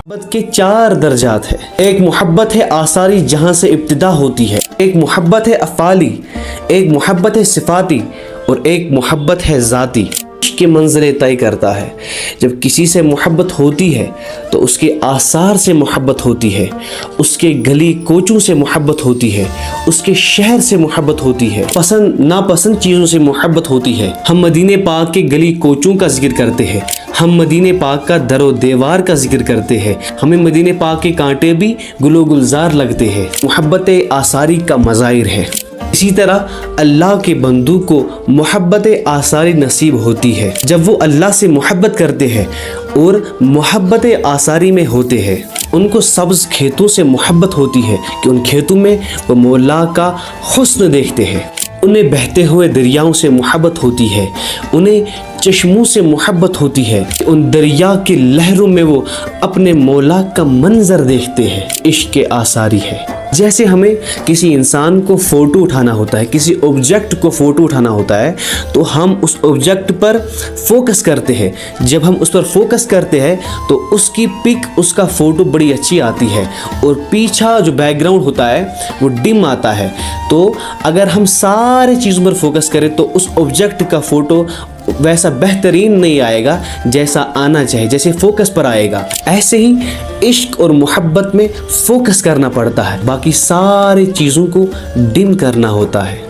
मोहब्बत के 4 दर्जात है। एक मोहब्बत है आसारी जहाँ से इब्तिदा होती है, एक मोहब्बत है अफ़ाली, एक मोहब्बत है सिफाती और एक मोहब्बत है ज़ाती। की मंजिलें तय करता है। जब किसी से मोहब्बत होती है तो उसके आसार से मोहब्बत होती है, उसके गली कोचों से मोहब्बत होती है, उसके शहर से मोहब्बत होती है, पसंद नापसंद चीज़ों से मोहब्बत होती है। हम मदीने पाक के गली कोचों का जिक्र करते हैं, हम मदीने पाक का दरो देवार का जिक्र करते हैं, हमें मदीने पाक के कांटे भी गुलो गुलजार लगते हैं। मोहब्बत आसारी का मज़ाहिर है। इसी तरह अल्लाह के बंदू को मोहब्बत आसारी नसीब होती है जब वो अल्लाह से मोहब्बत करते हैं और मोहब्बत आसारी में होते हैं। उनको सब्ज़ खेतों से मोहब्बत होती है कि उन खेतों में वो मौला का हुस्न देखते हैं। उन्हें बहते हुए दरियाओं से मोहब्बत होती है, उन्हें चश्मों से मोहब्बत होती है, उन दरिया की लहरों में वो अपने मौला का मंजर देखते हैं। इश्क आसारी है। जैसे हमें किसी इंसान को फ़ोटो उठाना होता है, किसी ऑब्जेक्ट को फ़ोटो उठाना होता है तो हम उस ऑब्जेक्ट पर फोकस करते हैं। जब हम उस पर फोकस करते हैं तो उसकी पिक, उसका फ़ोटो बड़ी अच्छी आती है और पीछा जो बैकग्राउंड होता है वो डिम आता है। तो अगर हम सारे चीज़ों पर फोकस करें तो उस ऑब्जेक्ट का फ़ोटो वैसा बेहतरीन नहीं आएगा जैसा आना चाहिए, जैसे फोकस पर आएगा। ऐसे ही इश्क और मोहब्बत में फोकस करना पड़ता है, बाकी सारी चीज़ों को डिम करना होता है।